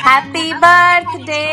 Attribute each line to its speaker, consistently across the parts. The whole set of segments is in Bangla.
Speaker 1: Happy birthday.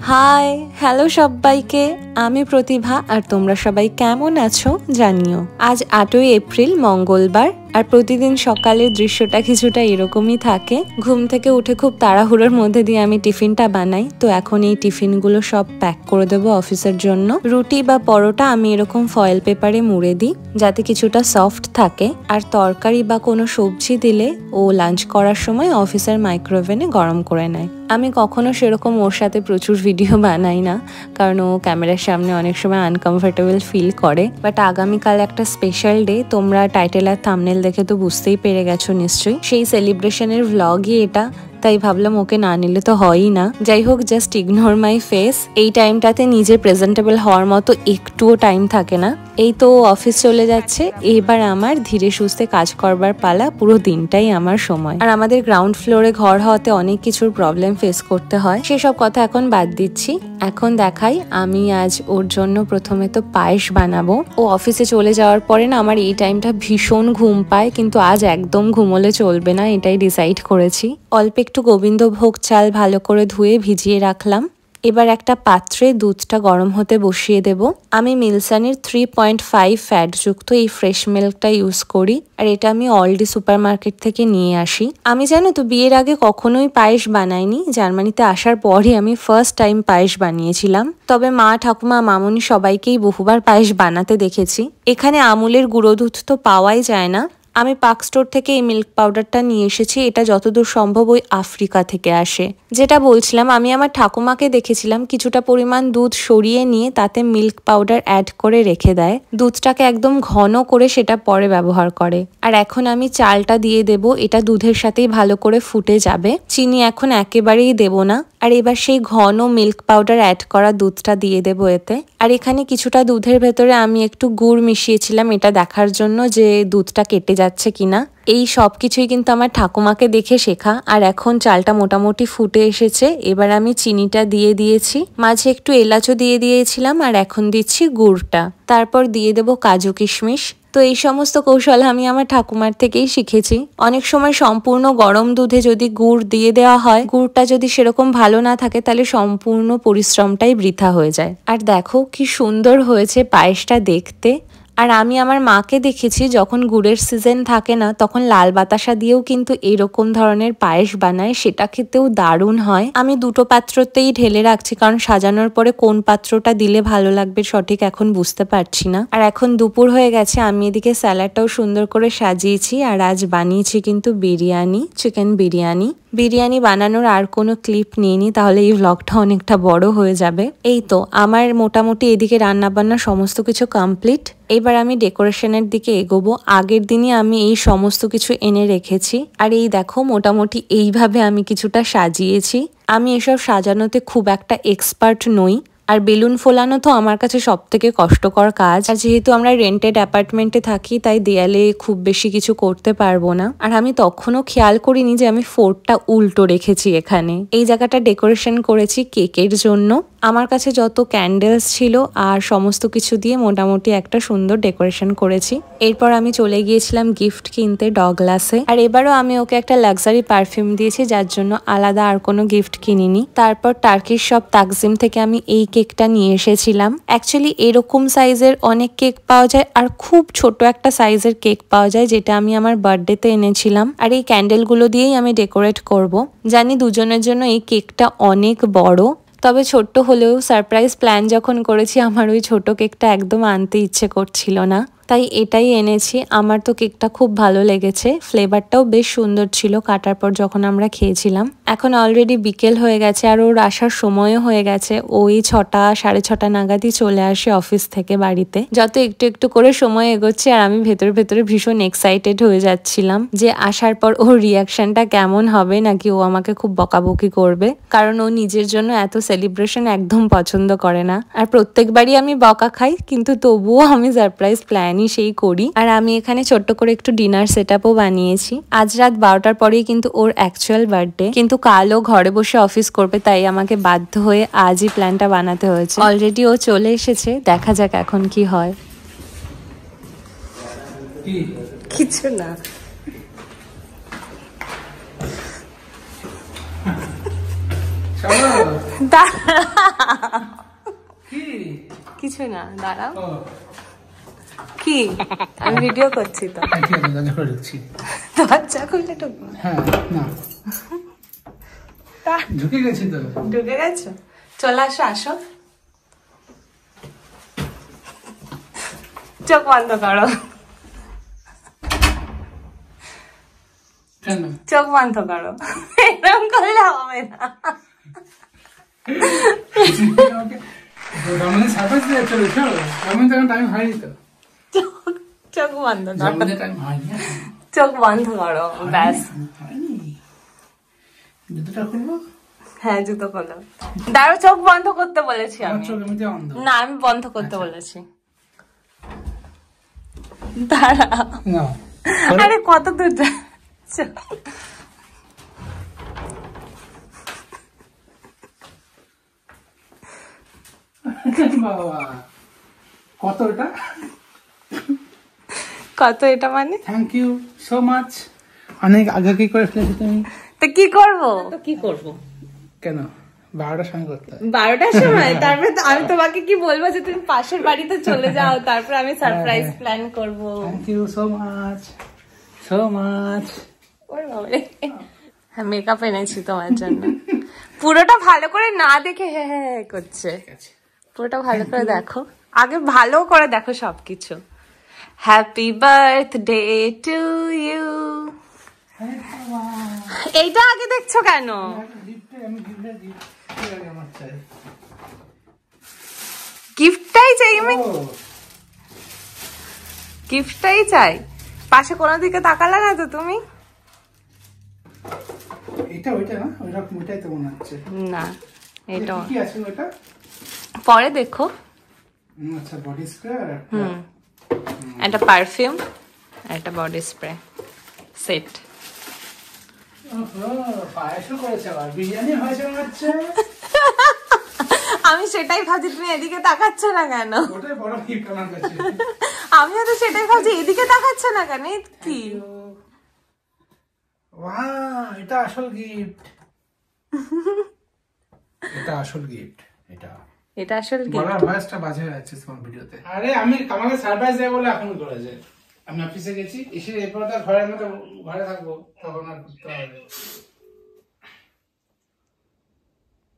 Speaker 1: হাই, হ্যালো সবাইকে, আমি প্রতিভা আর তোমরা সবাই কেমন আছো জানিও। আজ 8ই এপ্রিল মঙ্গলবার, আর প্রতিদিন সকালের দৃশ্যটা কিছুটা এরকমই থাকে। ঘুম থেকে উঠে খুব তাড়াহুড়োর মধ্যে দিয়ে আমি টিফিনটা বানাই। তো এখন এই টিফিনগুলো সব প্যাক করে দেবো অফিসের জন্য। রুটি বা পরোটা আমি এরকম ফয়েল পেপারে মুড়ে দিই যাতে কিছুটা সফট থাকে, আর তরকারি বা কোনো সবজি দিলে ও লাঞ্চ করার সময় অফিসের মাইক্রোওভেনে গরম করে নেয়। আমি কখনো সেরকম ওর সাথে প্রচুর ভিডিও বানাই না, কারণ ও ক্যামেরার সামনে অনেক সময় আনকমফোর্টেবল ফিল করে। বাট আগামীকাল একটা স্পেশাল ডে, তোমরা টাইটেল আর থাম্বনেল দেখে তো বুঝতেই পেরে গেছো নিশ্চয়ই। সেই সেলিব্রেশনের ভ্লগই এটা, তাই ভাবলাম ওকে না নিলে তো হয়ই না। যাই হোক, জাস্ট ইগনোর মাই ফেস। এই টাইমটাতে নিজে প্রেজেন্টেবল হওয়ার মতো একটুও টাইম থাকে না। এই তো অফিস চলে যাচ্ছে, এবার আমার ধীরে সুস্থে কাজ করবার পালা। পুরো দিনটাই আমার সময়। আর আমাদের গ্রাউন্ড ফ্লোরে ঘর হওয়াতে অনেক কিছুর প্রবলেম ফেস করতে হয়, সেসব কথা এখন বাদ দিচ্ছি। এখন দেখাই, আমি আজ ওর জন্য প্রথমে তো পায়েস বানাবো। ও অফিসে চলে যাওয়ার পরে না আমার এই টাইমটা ভীষণ ঘুম পায়, কিন্তু আজ একদম ঘুমোলে চলবে না, এটাই ডিসাইড করেছি। অল্প একটু গোবিন্দভোগ চাল ভালো করে ধুয়ে ভিজিয়ে রাখলাম। এবার একটা পাত্রে দুধটা গরম হতে বসিয়ে দেব। আমি মিল্সানির 3.5 ফ্যাটযুক্ত এই ফ্রেশ মিল্কটা ইউজ করি, আর এটা আমি অলডি সুপার মার্কেট থেকে নিয়ে আসি। আমি জানো তো বিয়ের আগে কখনোই পায়েস বানাইনি। জার্মানিতে আসার পরই আমি ফার্স্ট টাইম পায়েস বানিয়েছিলাম। তবে মা, ঠাকুমা, মামুনি সবাইকেই বহুবার পায়েস বানাতে দেখেছি। এখানে আমুলের গুঁড়ো দুধ তো পাওয়াই যায় না। আমি পার্ক স্টোর থেকে এই মিল্ক পাউডারটা নিয়ে এসেছি। এটা যতদূর সম্ভব ওই আফ্রিকা থেকে আসে। যেটা বলছিলাম, আমি আমার ঠাকুমাকে দেখেছিলাম কিছুটা পরিমাণ দুধ সরিয়ে নিয়ে তাতে মিল্ক পাউডার অ্যাড করে রেখে দেয়। দুধটাকে একদম ঘন করে সেটা পরে ব্যবহার করে। আর এখন আমি চালটা দিয়ে দেব। এটা দুধের সাথেই ভালো করে ফুটে যাবে। চিনি এখন একেবারেই দেব না। আর এবার সেই ঘন মিল্ক পাউডার অ্যাড করা দুধটা দিয়ে দেবো এতে। আর এখানে কিছুটা দুধের ভেতরে আমি একটু গুড় মিশিয়েছিলাম, এটা দেখার জন্য যে দুধটা কেটে যাচ্ছে কিনা। এই সব কিছুই কিন্তু আমার ঠাকুমাকে দেখে শেখা। আর এখন চালটা মোটামুটি ফুটে এসেছে। এবার আমি চিনিটা দিয়ে দিয়েছি, মাঝে একটু এলাচও দিয়ে দিয়েছিলাম, আর এখন দিচ্ছি গুড়টা। তারপর দিয়ে দেবো কাজু কিশমিশ। তো এই সমস্ত কৌশল আমি আমার ঠাকুমার থেকেই শিখেছি। অনেক সময় সম্পূর্ণ গরম দুধে যদি গুড় দিয়ে দেওয়া হয়, গুড়টা যদি সেরকম ভালো না থাকে তাহলে সম্পূর্ণ পরিশ্রমটাই বৃথা হয়ে যায়। আর দেখো কি সুন্দর হয়েছে পায়েসটা দেখতে। আর আমি আমার মাকে দেখেছি যখন গুড়ের সিজন থাকে না তখন লাল বাতাসা দিয়েও কিন্তু এরকম ধরনের পায়েস বানায়, সেটা খেতেও দারুণ হয়। আমি দুটো পাত্রতেই ঢেলে রাখছি, কারণ সাজানোর পরে কোন পাত্রটা দিলে ভালো লাগবে সঠিক এখন বুঝতে পারছি না। আর এখন দুপুর হয়ে গেছে, আমি এদিকে স্যালাডটাও সুন্দর করে সাজিয়েছি। আর আজ বানিয়েছি কিন্তু বিরিয়ানি, চিকেন বিরিয়ানি। বিরিয়ানি বানানোর আর কোনো ক্লিপ নিইনি, তাহলে এই ভ্লগটা অনেকটা বড় হয়ে যাবে। এই তো আমার মোটামুটি এদিকে রান্নাবান্না সমস্ত কিছু কমপ্লিট। এবার আমি ডেকোরেশনের দিকে এগোবো। আগের দিনই আমি এই সমস্ত কিছু এনে রেখেছি। আর এই দেখো মোটামুটি এইভাবে আমি কিছুটা সাজিয়েছি। আমি এসব সাজানোতে খুব একটা এক্সপার্ট নই। আর বেলুন ফোলানো তো আমার কাছে সব থেকে কষ্টকর কাজ। আর যেহেতু আমরা রেন্টেড অ্যাপার্টমেন্টে থাকি, তাই দেয়ালে খুব বেশি কিছু করতে পারবো না। আর আমি তখনও খেয়াল করিনি যে আমি ফোর্টটা উল্টো রেখেছি এখানে। এই জায়গাটা ডেকোরেশন করেছি কেকের জন্য। আমার কাছে যত ক্যান্ডেলস ছিল আর সমস্ত কিছু দিয়ে মোটামুটি একটা সুন্দর ডেকোরেশন করেছি। এরপর আমি চলে গিয়েছিলাম গিফট কিনতে ডগলাসে। আর এবারও আমি ওকে একটা লাক্সারি পারফিউম দিয়েছি, যার জন্য আলাদা আর কোনো গিফট কিনিনি। তারপর টার্কিশ শপ তাকজিম থেকে আমি এই কেকটা নিয়ে এসেছিলাম। অ্যাকচুয়ালি এরকম সাইজের অনেক কেক পাওয়া যায়, আর খুব ছোট একটা সাইজের কেক পাওয়া যায়, যেটা আমি আমার বার্থডেতে এনেছিলাম। আর এই ক্যান্ডেলগুলো দিয়েই আমি ডেকোরেট করব। জানি দুজনের জন্য এই কেকটা অনেক বড়, তবে ছোট্ট হলেও সারপ্রাইজ প্ল্যান যখন করেছি আমার ওই ছোট কেকটা একদম আনতে ইচ্ছে করছিল না, তাই এটাই এনেছি। আমার তো কেকটা খুব ভালো লেগেছে, ফ্লেভারটাও বেশ সুন্দর ছিল কাটার পর যখন আমরা খেয়েছিলাম। এখন অলরেডি বিকেল হয়ে গেছে, আর ওর আসার সময়ও হয়ে গেছে। ওই 6টা 6:30 নাগাদই চলে আসে অফিস থেকে বাড়িতে। যত একটু একটু করে সময় এগোচ্ছে, আর আমি ভেতরে ভেতরে ভীষণ এক্সাইটেড হয়ে যাচ্ছিলাম যে আসার পর ওর রিয়াকশনটা কেমন হবে, নাকি ও আমাকে খুব বকাবকি করবে। কারণ ও নিজের জন্য এত সেলিব্রেশন একদম পছন্দ করে না। আর প্রত্যেকবারই আমি বকা খাই, কিন্তু তবুও আমি সারপ্রাইজ প্ল্যান সেই করি। আর আমি এখানে ছোট্ট করে একটু ডিনার সেটআপও বানিয়েছি। আজ রাত 12টার পরেই কিন্তু ওর অ্যাকচুয়াল বার্থডে, কিন্তু কালও ঘরে বসে অফিস করবে, তাই আমাকে বাধ্য হয়ে আজই প্ল্যানটা বানাতে হয়েছে। অলরেডি ও চলে এসেছে, দেখা যাক এখন কি হয়। কিছু না। কিছু না, দাঁড়াও। কি আমি ভিডিও করছি তো। দরজা খুলে ঢুকবো? হ্যাঁ, না ঢুকে গেছি তো। ঢুকে গেছো? চলে আসো, আসো। চোখ বন্ধ করো। চোখ বন্ধ করো, এরকম করলে হবে না। চোখ বন্ধ করো, চোখ বন্ধ করো, ব্যাস। জুতোটা খুলবো? হ্যাঁ, জুতো খোলো। দাঁড়াও, চোখ বন্ধ করতে বলেছি আমি। না, আমি বন্ধ করতে বলেছি। দাঁড়াও, আরে কত দূর যাচ্ছ? কত এটা? কত এটা মানে? Thank you so much. অনেক আগে কি করে ফেলেছো তুমি? তো কি করবো? তো কি করবো? কেন 12টার সময় করতে? 12টার সময়? তারপরে আমি তোমাকে কি বলবো যে তুমি পাশের বাড়িতে চলে যাও, তারপর আমি সারপ্রাইজ প্ল্যান করবো। Thank you so much, so much. ওরে বাবা, হ্যাঁ, মেকআপ এনেছি তোমার জন্য। পুরোটা ভালো করে না দেখে হ্যাঁ হ্যাঁ করছে। পুরোটা ভালো করে দেখো, আগে ভালো করে দেখো সবকিছু। Happy birthday to you. এইটা আগে দেখছো কেন? গিফটটাই চাই আমি, গিফটটাই চাই। পাশে কোনো দিকে তাকালে না তো তুমি? এটা ওইটা না, ওইটাই তো মনে হচ্ছে। না, এটা কি আছে ওটা? পরে দেখো। আচ্ছা, বডি স্প্রে আর একটা পারফিউম আর একটা বডি স্প্রে সেট। আমি সেটাই ভাবছি, তুমি এদিকে তাকাচ্ছ না কেন? আমিও তো সেটাই ভাবছি, এদিকে তাকাচ্ছ না কেন? কি এটা আসল গিফট, এটা আসল গিফট, এটা আসল গিফট। বলার ভয়েসটা বাজে যাচ্ছে তোমার ভিডিওতে। আরে আমি আমাকে সারপ্রাইজ দেব বলে এখন করেছে। আমি অফিসে গেছি, এসে এরপর তো ঘরের মতো ঘরে থাকবো, তখন আর করতে হবে।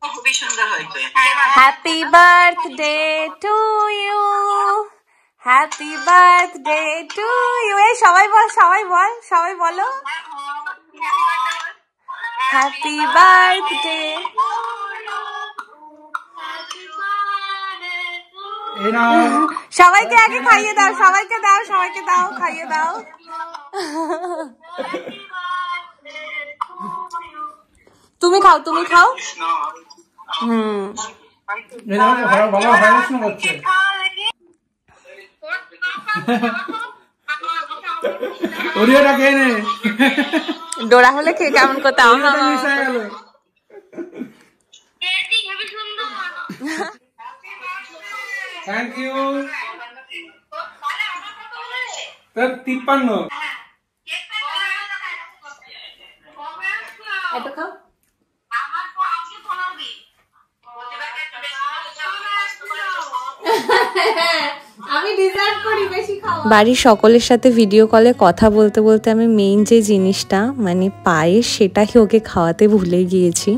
Speaker 1: খুবই সুন্দর হয়েছে। Happy birthday to you, happy birthday to you. এই সবাই বল, সবাই বল, সবাই বলো হ্যাপি বার্থডে। সবাইকে আগে খাইয়ে দাও, সবাইকে দাও, সবাইকে দাও, খাইয়ে দাও। তুমি খাও, তুমি খাও। ডোরা হলে খেয়ে কেমন করতাম? Thank you. 53 বাড়ির সকলের সাথে ভিডিও কলে কথা বলতে বলতে আমি মেইন যে জিনিসটা মানে পায়েস, সেটাকে ওকে খাওয়াতে ভুলে গিয়েছি।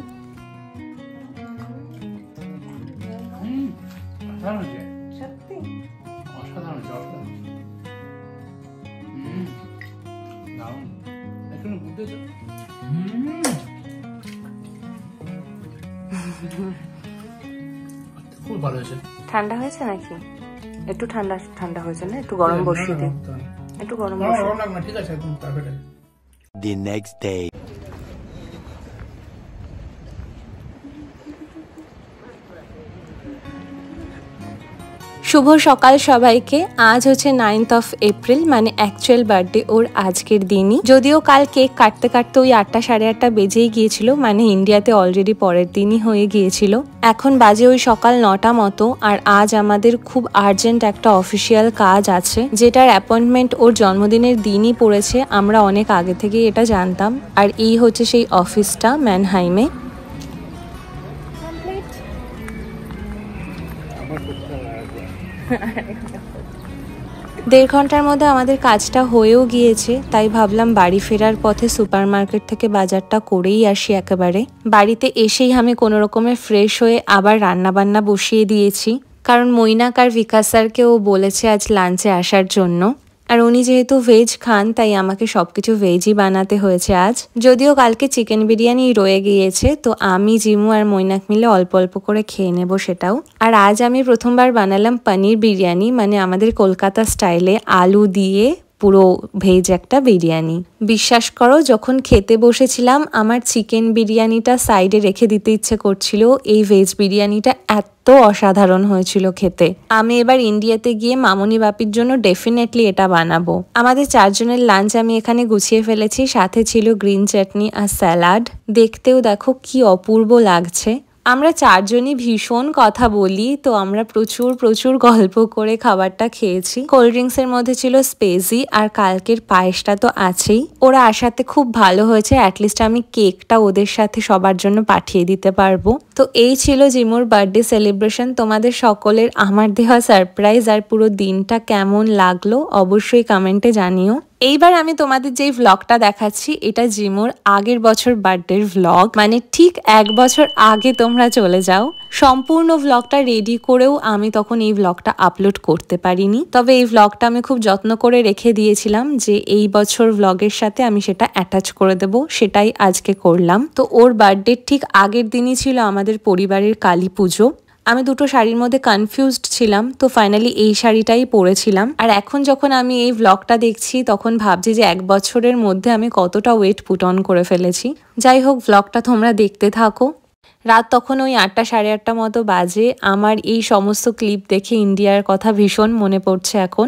Speaker 2: খুব ভালো হয়েছে।
Speaker 1: ঠান্ডা হয়েছে নাকি? একটু ঠান্ডা ঠান্ডা হয়েছে না? একটু গরম বসিয়ে দিন, একটু গরম বসিয়ে দিন।
Speaker 2: ঠিক আছে, একদম পারফেক্ট।
Speaker 3: The next day.
Speaker 1: শুভ সকাল সবাইকে। আজ হচ্ছে 9th of April, মানে অ্যাকচুয়াল বার্থডে ওর আজকের দিনই। যদিও কাল কেক কাটতে কাটতে ওই 8টা সাড়ে 8টা বেজেই গিয়েছিল, মানে ইন্ডিয়াতে অলরেডি পরের দিনই হয়ে গিয়েছিল। এখন বাজে ওই সকাল 9টা মতো। আর আজ আমাদের খুব আর্জেন্ট একটা অফিসিয়াল কাজ আছে, যেটার অ্যাপয়েন্টমেন্ট ওর জন্মদিনের দিনই পড়েছে। আমরা অনেক আগে থেকেই এটা জানতাম। আর এই হচ্ছে সেই অফিসটা ম্যানহাইমে। দেড় ঘন্টার মধ্যে আমাদের কাজটা হয়েও গিয়েছে, তাই ভাবলাম বাড়ি ফেরার পথে সুপার মার্কেট থেকে বাজারটা করেই আসি একেবারে। বাড়িতে এসেই আমি কোনো রকমে ফ্রেশ হয়ে আবার রান্না বান্না বসিয়ে দিয়েছি, কারণ মৈনাক আর বিকাশ স্যারকেও বলেছে আজ লাঞ্চে আসার জন্য। আর উনি যেহেতু ভেজ খান, তাই আমাকে সবকিছু ভেজই বানাতে হয়েছে আজ। যদিও কালকে চিকেন বিরিয়ানি রয়ে গিয়েছে, তো আমি জিমু আর মৈনাক মিলে অল্প অল্প করে খেয়ে নেব সেটাও। আর আজ আমি প্রথমবার বানালাম পনির বিরিয়ানি, মানে আমাদের কলকাতা স্টাইলে আলু দিয়ে পুরো ভেজ একটা বিরিয়ানি। বিশ্বাস করো, যখন খেতে বসেছিলাম আমার চিকেন বিরিয়ানিটা সাইডে রেখে দিতে ইচ্ছে করছিল। এই ভেজ বিরিয়ানিটা এত অসাধারণ হয়েছিল খেতে। আমি এবার ইন্ডিয়াতে গিয়ে মামনি বাপির জন্য ডেফিনেটলি এটা বানাবো। আমাদের 4 জনের লাঞ্চ আমি এখানে গুছিয়ে ফেলেছি। সাথে ছিল গ্রিন চাটনি আর স্যালাড। দেখতেও দেখো কি অপূর্ব লাগছে। আমরা 4 জনই ভীষণ কথা বলি, তো আমরা প্রচুর গল্প করে খাবারটা খেয়েছি। কোল্ড ড্রিঙ্কসের মধ্যে ছিল স্পেজি, আর কালকের পায়েসটা তো আছেই। ওরা আসাতে খুব ভালো হয়েছে, অ্যাটলিস্ট আমি কেকটা ওদের সাথে সবার জন্য পাঠিয়ে দিতে পারবো। তো এই ছিল জিমুর বার্থডে সেলিব্রেশন। তোমাদের সকলের আমার দেওয়া সারপ্রাইজ আর পুরো দিনটা কেমন লাগলো অবশ্যই কমেন্টে জানিও। এইবার আমি তোমাদের যেই ভ্লগটা দেখাচ্ছি, এটা জিমুর আগের বছর বার্থডের ভ্লগ, মানে ঠিক 1 বছর আগে তোমরা চলে যাও। সম্পূর্ণ ভ্লগটা রেডি করেও আমি তখন এই ভ্লগটা আপলোড করতে পারিনি, তবে এই ভ্লগটা আমি খুব যত্ন করে রেখে দিয়েছিলাম যে এই বছর ভ্লগের সাথে আমি সেটা অ্যাটাচ করে দেব। সেটাই আজকে করলাম। তো ওর বার্থডের ঠিক আগের দিনই ছিল আমাদের পরিবারের কালী পুজো। আমি দুটো শাড়ির মধ্যে কনফিউজড ছিলাম, তো ফাইনালি এই শাড়িটাই পরেছিলাম। আর এখন যখন আমি এই ভ্লগটা দেখছি, তখন ভাবছি যে 1 বছরের মধ্যে আমি কতটা ওয়েট পুট অন করে ফেলেছি। যাই হোক, ভ্লগটা তোমরা দেখতে থাকো। রাত তখন ওই 8টা সাড়ে 8টা মতো বাজে। আমার এই সমস্ত ক্লিপ দেখে ইন্ডিয়ার কথা ভীষণ মনে পড়ছে এখন।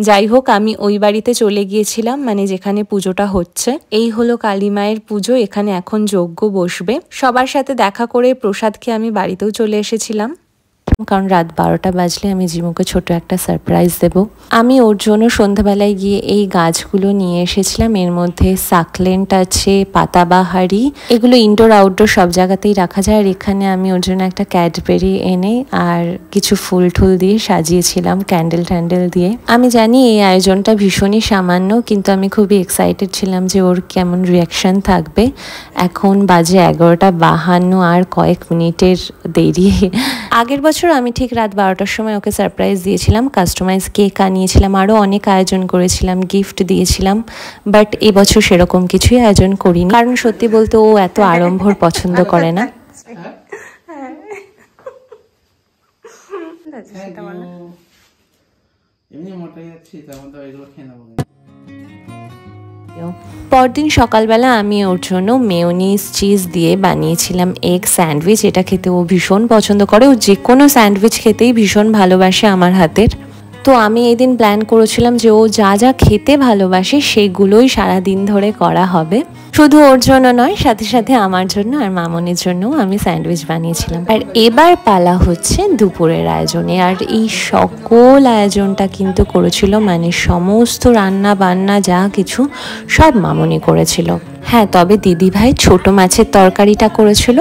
Speaker 1: যাই হোক, আমি ওই বাড়িতে চলে গিয়েছিলাম, মানে যেখানে পুজোটা হচ্ছে। এই হলো কালী মায়ের পুজো। এখানে এখন যজ্ঞ বসবে। সবার সাথে দেখা করে প্রসাদ খেয়ে আমি বাড়িতেও চলে এসেছিলাম, কারণ রাত 12টা বাজলে আমি জিমুকে ছোট একটা সারপ্রাইজ দেব। আমি ওর জন্য সন্ধ্যাবেলায় গিয়ে এই গাছগুলো নিয়ে এসেছিলাম। এর মধ্যে সাকলেন্ট আছে, পাতাবাহারি, এগুলো ইনডোর আউটডোর সব জায়গাতেই রাখা যায়। আর এখানে আমি ওর জন্য একটা ক্যাডবেরি এনে আর কিছু ফুল টুল দিয়ে সাজিয়েছিলাম, ক্যান্ডেল ট্যান্ডেল দিয়ে। আমি জানি এই আয়োজনটা ভীষণই সামান্য, কিন্তু আমি খুবই এক্সাইটেড ছিলাম যে ওর কেমন রিয়াকশন থাকবে। এখন বাজে 11:52, আর কয়েক মিনিটের দেরি। আগের বছর আমি ঠিক রাত 12টার সময় ওকে সারপ্রাইজ দিয়েছিলাম, কাস্টমাইজ কেক আনিয়েছিলাম, আরও অনেক আয়োজন করেছিলাম, গিফট দিয়েছিলাম। বাট এবছর সেরকম কিছুই আয়োজন করিনি, কারণ সত্যি বলতে ও এত আড়ম্বর পছন্দ করে না। পরদিন সকালবেলা আমি ওর জন্য মেয়োনিজ চিজ দিয়ে বানিয়েছিলাম এগ স্যান্ডউইচ। এটা খেতে ও ভীষণ পছন্দ করে। ও যে কোনো স্যান্ডউইচ খেতেই ভীষণ ভালোবাসে আমার হাতের। তো আমি এই দিন প্ল্যান করেছিলাম যে ও যা যা খেতে ভালোবাসে সেগুলোই সারাদিন ধরে করা হবে। শুধু ওর জন্য নয়, সাথে সাথে আমার জন্য আর মামনির জন্যও আমি স্যান্ডউইচ বানিয়েছিলাম। আর এবার পালা হচ্ছে দুপুরের আয়োজনে। আর এই সকল আয়োজনটা কিন্তু করেছিল, মানে সমস্ত রান্না বান্না যা কিছু সব মামনি করেছিল। হ্যাঁ, তবে দিদিভাই ছোট মাছের তরকারিটা করেছিল,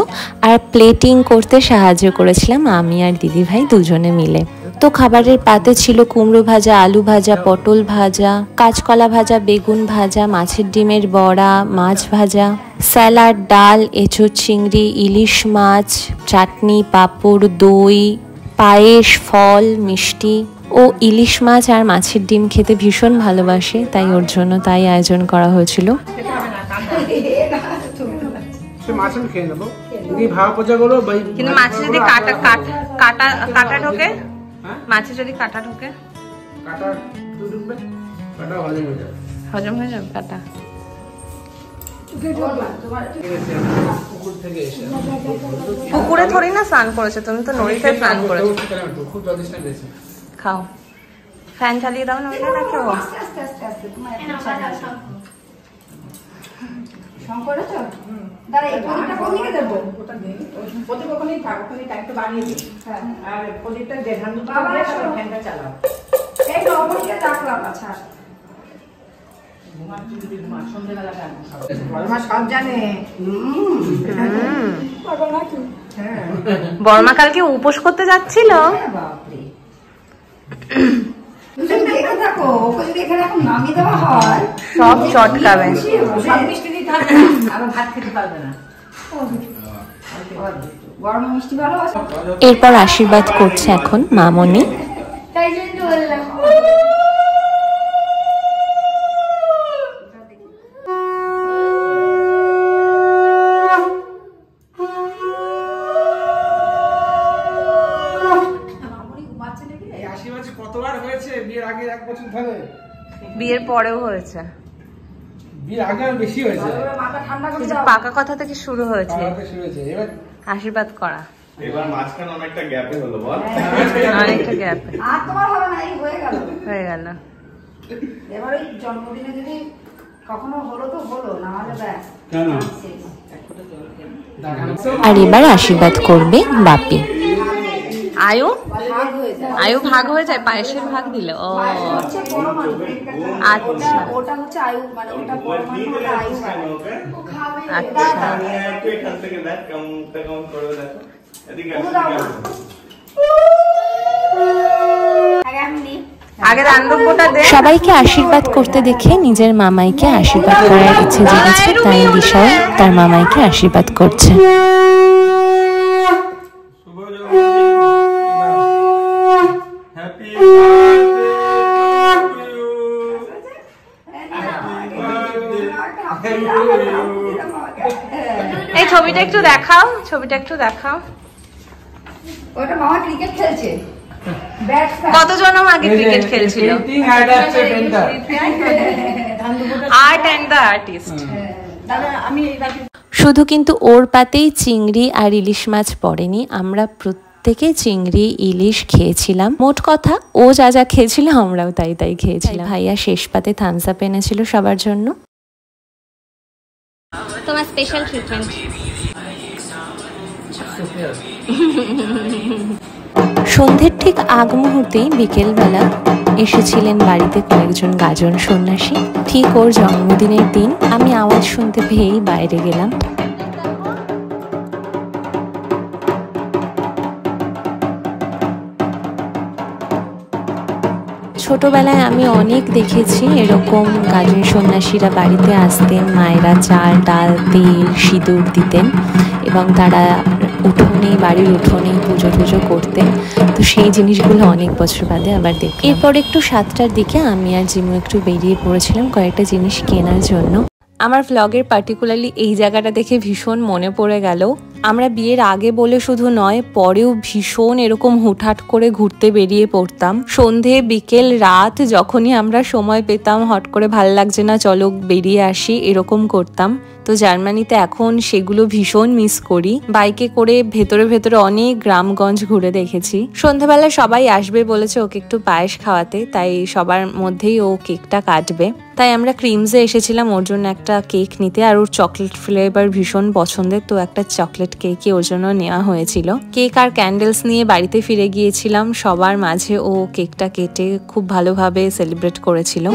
Speaker 1: আর প্লেটিং করতে সাহায্য করেছিলাম আমি আর দিদিভাই দুজনে মিলে। তো খাবারের পাতে ছিল কুমড়ো ভাজা, আলু ভাজা, পটল ভাজা, কাঁচকলা ভাজা, বেগুন ভাজা, মাছের ডিমের বড়া, মাছ ভাজা, স্যালাড, ডাল, এঁচোড় চিংড়ি, ইলিশ মাছ, চাটনি, পাঁপড়, দই, পায়েস, ফল, মিষ্টি। ও ইলিশ মাছ আর মাছের ডিম খেতে ভীষণ ভালোবাসে, তাই ওর জন্য তাই আয়োজন করা হয়েছিল।
Speaker 4: কিন্তু মাছে যদি কাটা ঢোকে, মাছে যদি কাটা ঢোকে হজম হয়ে যাবে কাটা। পুকুরে থোড়ি না স্নান করেছে, তুমি তো নদীতে স্নান করেছো। খাও, ফ্যান চালিয়ে দাও না ওইটা না কেউ। বর্মা কালকে উপোস করতে যাচ্ছিল। সব চটকাবে।
Speaker 1: এরপর আশীর্বাদ করছে এখন মামনি।
Speaker 2: কতবার হয়েছে বিয়ের আগে 1 বছর ধরে,
Speaker 4: বিয়ের পরেও হয়েছে,
Speaker 2: বিয়ের আগে আর বেশি হয়েছে।
Speaker 4: পাকা কথা থেকে শুরু হয়েছে
Speaker 2: এবার
Speaker 4: আশীর্বাদ করা।
Speaker 5: এবার মাঝখানে অনেকটা গ্যাপে হলো বল,
Speaker 4: অনেকটা গ্যাপে
Speaker 6: আর তোমার হবে না, এই হয়ে গেল। এবার ওই জন্মদিনে যদি কখনো হলো তো হলো, না হলে ব্যাস।
Speaker 2: কেন?
Speaker 1: আর এবার আশীর্বাদ করবে বাপি।
Speaker 4: আয়ু আয়ু ভাগ হয়ে যায়, পায়েসের ভাগ দিল। ও আচ্ছা
Speaker 6: ওটা হচ্ছে আয়ু, মানে ওটা পরমাণু, ওটা আয়ু।
Speaker 4: আচ্ছা
Speaker 5: একটু এখান থেকে দেখ কেমন করবে, দেখো এদিকে
Speaker 4: আগে দানদ্রব্যটা দে।
Speaker 1: সবাইকে আশীর্বাদ করতে দেখে নিজের মামাইকে আশীর্বাদ করার ইচ্ছে জেগেছে, তাই দিশাও তার মামাইকে আশীর্বাদ করছে।
Speaker 4: এই ছবিটা একটু দেখাও, ছবিটা একটু দেখাও।
Speaker 6: ওটা মামা ক্রিকেট খেলছে,
Speaker 4: কতজন আগে ক্রিকেট খেলছিল? Art and the artist.
Speaker 1: শুধু কিন্তু ওর পাতেই চিংড়ি আর ইলিশ মাছ পড়েনি, আমরা প্রত্যেকে চিংড়ি ইলিশ খেয়েছিলাম। মোট কথা ও যা যা খেয়েছিল আমরাও তাই তাই খেয়েছিলাম। ভাইয়া শেষ পাতে থামস আপ এনেছিল সবার জন্য।
Speaker 7: তোমার স্পেশাল ট্রিটমেন্ট।
Speaker 1: সন্ধ্যের ঠিক আগ মুহূর্তেই বিকেলবেলা এসেছিলেন বাড়িতে কয়েকজন গাজন সন্ন্যাসী। ঠিক ওর জন্মদিনের দিন আমি আওয়াজ শুনতে পেয়েই বাইরে গেলাম। ছোটবেলায় আমি অনেক দেখেছি এরকম গাজন সন্ন্যাসীরা বাড়িতে আসতেন, মায়েরা চাল ডাল তেল সিঁদুর দিতেন এবং তারা বাড়ির উঠোনেই পুজো টুজো করতেন। তো সেই জিনিসগুলো অনেক বছর বাদে আবার দেখি। এরপর একটু 7টার দিকে আমি আর জিমু একটু বেরিয়ে পড়েছিলাম কয়েকটা জিনিস কেনার জন্য। আমার ভ্লগের পার্টিকুলারলি এই জায়গাটা দেখে ভীষণ মনে পড়ে গেল। আমরা বিয়ের আগে বলে শুধু নয়, পরেও ভীষণ এরকম হুটহাট করে ঘুরতে বেরিয়ে পড়তাম। সন্ধে বিকেল রাত যখনই আমরা সময় পেতাম, হট করে ভাল লাগছে না চলো বেরিয়ে আসি, এরকম করতাম। তো জার্মানিতে এখন সেগুলো ভীষণ মিস করি। বাইকে করে ভেতরে ভেতরে অনেক গ্রামগঞ্জ ঘুরে দেখেছি। সন্ধ্যাবেলা সবাই আসবে বলেছে ওকে একটু পায়েস খাওয়াতে, তাই সবার মধ্যেই ও কেকটা কাটবে। তাই আমরা ক্রিমসে এসেছিলাম ওর জন্য একটা কেক নিতে, আর ওর চকলেট ফ্লেভার ভীষণ পছন্দের, তো একটা চকলেট কেকই ওর জন্য নেওয়া হয়েছিল। কেক আর ক্যান্ডেলস নিয়ে বাড়িতে ফিরে গিয়েছিলাম। সবার মাঝে ও কেকটা কেটে খুব ভালোভাবে সেলিব্রেট করেছিল।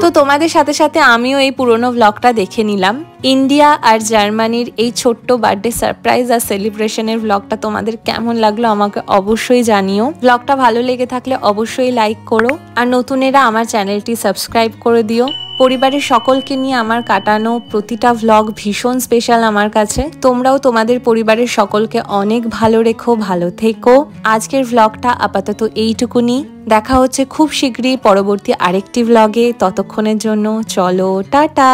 Speaker 1: তো তোমাদের সাথে সাথে আমিও এই পুরোনো ব্লগটা দেখে নিলাম। ইন্ডিয়া আর জার্মানির এই ছোট্ট বার্থডে সারপ্রাইজ আর সেলিব্রেশনের ব্লগটা তোমাদের কেমন লাগলো আমাকে অবশ্যই জানিও। ব্লগটা ভালো লেগে থাকলে অবশ্যই লাইক করো, আর নতুনেরা আমার চ্যানেলটি সাবস্ক্রাইব করে দিও। পরিবারের সকলকে নিয়ে আমার কাটানো প্রতিটা ভ্লগ ভীষণ স্পেশাল আমার কাছে। তোমরাও তোমাদের পরিবারের সকলকে অনেক ভালো রেখো, ভালো থেকো। আজকের ভ্লগটা আপাতত এইটুকুনি। দেখা হচ্ছে খুব শীঘ্রই পরবর্তী আরেকটি ভ্লগে। ততক্ষণের জন্য চলো টাটা।